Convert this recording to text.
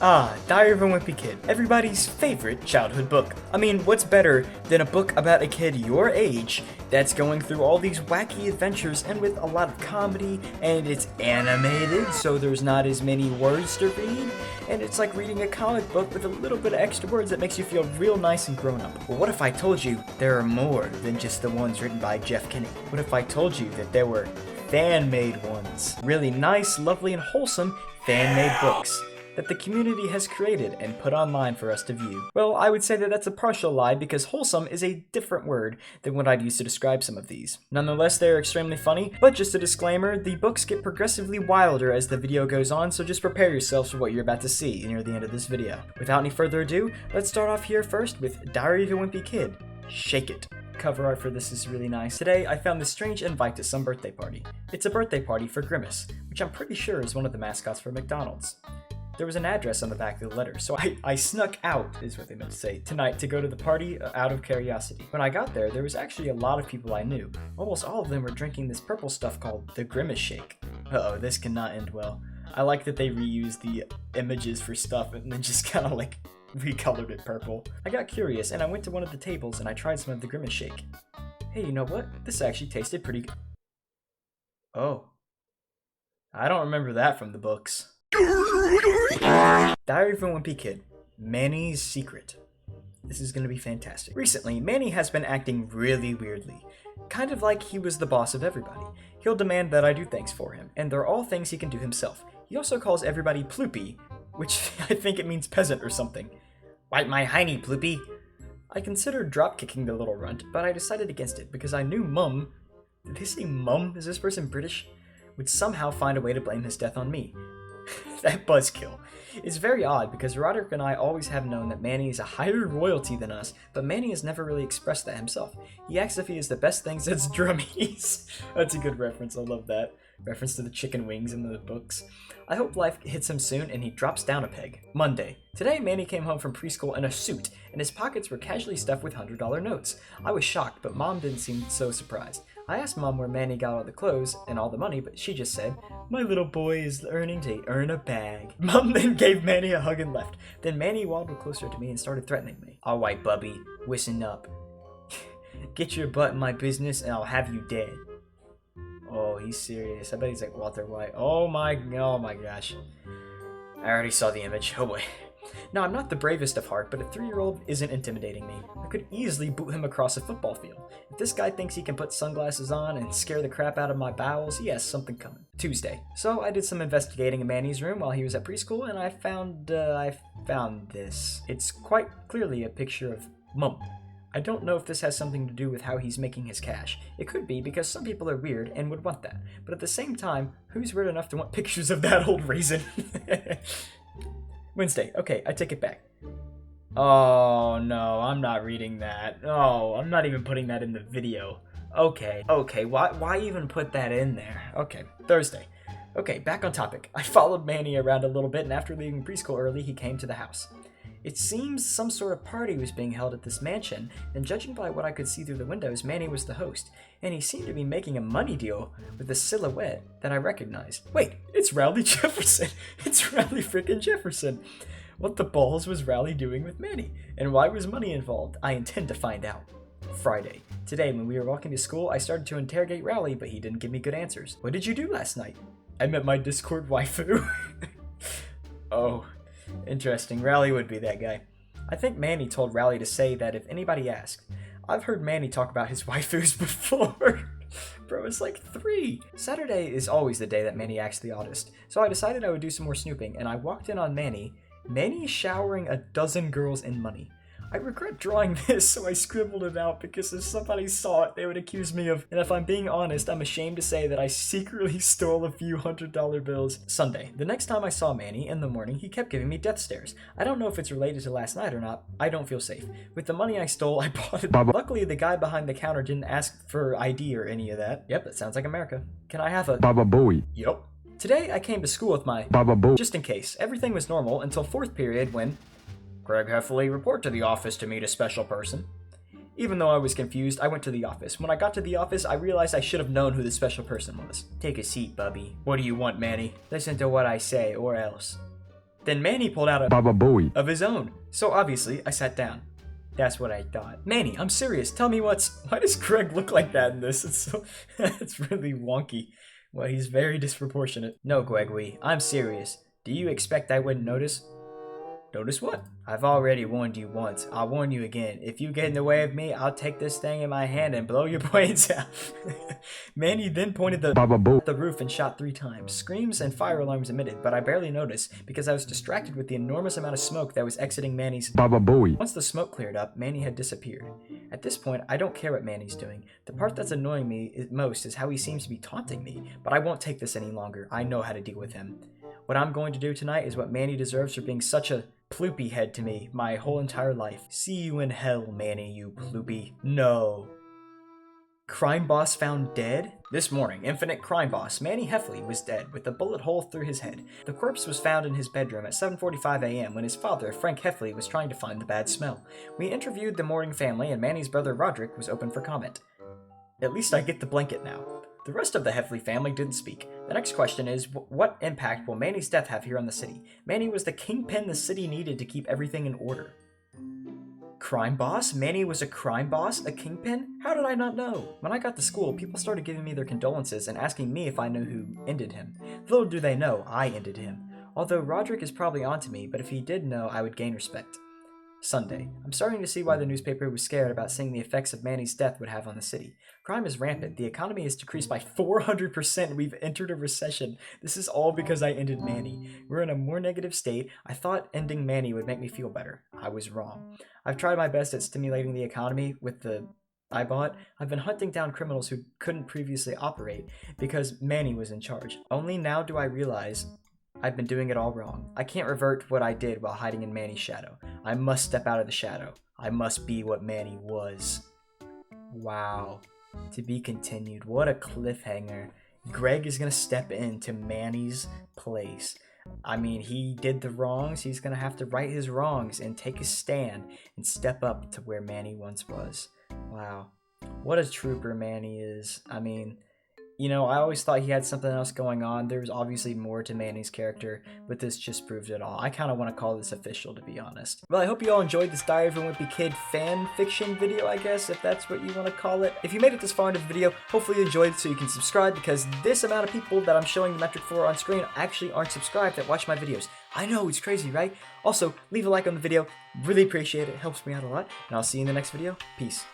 Diary of a Wimpy Kid, everybody's favorite childhood book. I mean, what's better than a book about a kid your age that's going through all these wacky adventures and with a lot of comedy, and it's animated, so there's not as many words to read, and it's like reading a comic book with a little bit of extra words that makes you feel real nice and grown up. Well, what if I told you there are more than just the ones written by Jeff Kinney? What if I told you that there were fan-made ones? Really nice, lovely, and wholesome fan-made books that the community has created and put online for us to view. Well, I would say that that's a partial lie because wholesome is a different word than what I'd use to describe some of these. Nonetheless, they're extremely funny, but just a disclaimer, the books get progressively wilder as the video goes on, so just prepare yourselves for what you're about to see near the end of this video. Without any further ado, let's start off here first with Diary of a Wimpy Kid, Shake It. Cover art for this is really nice. Today, I found this strange invite to some birthday party. It's a birthday party for Grimace, which I'm pretty sure is one of the mascots for McDonald's. There was an address on the back of the letter, so I snuck out, is what they meant to say, tonight to go to the party out of curiosity. When I got there was actually a lot of people I knew. Almost all of them were drinking this purple stuff called the Grimace Shake. Uh-oh, this cannot end well. I like that they reused the images for stuff and then just kind of like recolored it purple. I got curious and I went to one of the tables and I tried some of the Grimace Shake. Hey, you know what? This actually tasted pretty good. Oh. I don't remember that from the books. Diary of a Wimpy Kid, Mannys Secret. This is gonna be fantastic. Recently, Manny has been acting really weirdly. Kind of like he was the boss of everybody. He'll demand that I do things for him, and they're all things he can do himself. He also calls everybody Ploopy, which I think it means peasant or something. Wipe my hiney, Ploopy. I considered dropkicking the little runt, but I decided against it because I knew Mum, did they say Mum? Is this person British? Would somehow find a way to blame his death on me. That buzzkill. It's very odd because Roderick and I always have known that Manny is a higher royalty than us, but Manny has never really expressed that himself. He acts if he is the best thing since drummies. That's a good reference, I love that. Reference to the chicken wings in the books. I hope life hits him soon and he drops down a peg. Monday. Today, Manny came home from preschool in a suit, and his pockets were casually stuffed with $100 notes. I was shocked, but Mom didn't seem so surprised. I asked Mom where Manny got all the clothes and all the money, but she just said, "My little boy is earning to earn a bag." Mom then gave Manny a hug and left. Then Manny waddled closer to me and started threatening me. "All right, Bubby, listen up. Get your butt in my business and I'll have you dead." Oh, he's serious. I bet he's like Walter White. Oh my gosh. I already saw the image. Oh boy. Now, I'm not the bravest of heart, but a 3-year-old isn't intimidating me. I could easily boot him across a football field. If this guy thinks he can put sunglasses on and scare the crap out of my bowels, he has something coming. Tuesday. So I did some investigating in Manny's room while he was at preschool, and I found this. It's quite clearly a picture of Mum. I don't know if this has something to do with how he's making his cash. It could be because some people are weird and would want that. But at the same time, who's weird enough to want pictures of that old raisin? Wednesday. Okay, I take it back. Oh no, I'm not reading that. Oh, I'm not even putting that in the video. Okay, why even put that in there? Okay, Thursday. Okay, back on topic. I followed Manny around a little bit, and after leaving preschool early, he came to the house. It seems some sort of party was being held at this mansion, and judging by what I could see through the windows, Manny was the host, and he seemed to be making a money deal with a silhouette that I recognized. Wait, it's Rowley Jefferson! It's Rowley frickin' Jefferson! What the balls was Rowley doing with Manny? And why was money involved? I intend to find out. Friday. Today, when we were walking to school, I started to interrogate Rowley, but he didn't give me good answers. What did you do last night? I met my Discord waifu. Oh. Interesting. Rowley would be that guy. I think Manny told Rowley to say that if anybody asked. I've heard Manny talk about his waifus before. Bro, it's like 3. Saturday is always the day that Manny acts the oddest, so I decided I would do some more snooping, and I walked in on Manny showering a dozen girls in money. I regret drawing this, so I scribbled it out because if somebody saw it, they would accuse me of, and if I'm being honest, I'm ashamed to say that I secretly stole a few $100 bills. Sunday. The next time I saw Manny, in the morning, he kept giving me death stares. I don't know if it's related to last night or not. I don't feel safe. With the money I stole, I bought it. Luckily, the guy behind the counter didn't ask for ID or any of that. Yep, that sounds like America. Can I have a Baba Booey? Yup. Today, I came to school with my Baba Booey. Just in case. Everything was normal until 4th period when Greg Heffley, report to the office to meet a special person. Even though I was confused, I went to the office. When I got to the office, I realized I should have known who the special person was. Take a seat, Bubby. What do you want, Manny? Listen to what I say, or else. Then Manny pulled out a Baba Booey. of his own. So obviously, I sat down. That's what I thought. Manny, I'm serious. Tell me why does Greg look like that in this? It's really wonky. Well, he's very disproportionate. No, Gregory, I'm serious. Do you expect I wouldn't notice? Notice what? I've already warned you once. I'll warn you again. If you get in the way of me, I'll take this thing in my hand and blow your brains out. Manny then pointed at the roof and shot 3 times. Screams and fire alarms emitted, but I barely noticed because I was distracted with the enormous amount of smoke that was exiting Manny's Baba Booey. Once the smoke cleared up, Manny had disappeared. At this point, I don't care what Manny's doing. The part that's annoying me most is how he seems to be taunting me, but I won't take this any longer. I know how to deal with him. What I'm going to do tonight is what Manny deserves for being such a ploopy head to me my whole entire life. See you in hell, Manny, you ploopy. No. Crime boss found dead? This morning, infinite crime boss Manny Heffley was dead with a bullet hole through his head. The corpse was found in his bedroom at 7:45 a.m. when his father, Frank Heffley, was trying to find the bad smell. We interviewed the mourning family and Manny's brother Roderick was open for comment. At least I get the blanket now. The rest of the Heffley family didn't speak. The next question is, what impact will Manny's death have here on the city? Manny was the kingpin the city needed to keep everything in order. Crime boss? Manny was a crime boss? A kingpin? How did I not know? When I got to school, people started giving me their condolences and asking me if I knew who ended him. Little do they know, I ended him. Although Roderick is probably onto me, but if he did know, I would gain respect. Sunday. I'm starting to see why the newspaper was scared about seeing the effects of Manny's death would have on the city. Crime is rampant. The economy has decreased by 400%. We've entered a recession. This is all because I ended Manny. We're in a more negative state. I thought ending Manny would make me feel better. I was wrong. I've tried my best at stimulating the economy with the I bought. I've been hunting down criminals who couldn't previously operate because Manny was in charge. Only now do I realize I've been doing it all wrong. I can't revert what I did while hiding in Manny's shadow. I must step out of the shadow. I must be what Manny was. Wow. To be continued. What a cliffhanger. Greg is going to step into Manny's place. I mean, he did the wrongs. He's going to have to right his wrongs and take a stand and step up to where Manny once was. Wow. What a trooper Manny is. I mean, you know, I always thought he had something else going on. There was obviously more to Manny's character, but this just proved it all. I kind of want to call this official, to be honest. Well, I hope you all enjoyed this Diary of a Wimpy Kid fan fiction video, I guess, if that's what you want to call it. If you made it this far into the video, hopefully you enjoyed it so you can subscribe, because this amount of people that I'm showing the metric for on screen actually aren't subscribed that watch my videos. I know, it's crazy, right? Also, leave a like on the video. Really appreciate it. It helps me out a lot. And I'll see you in the next video. Peace.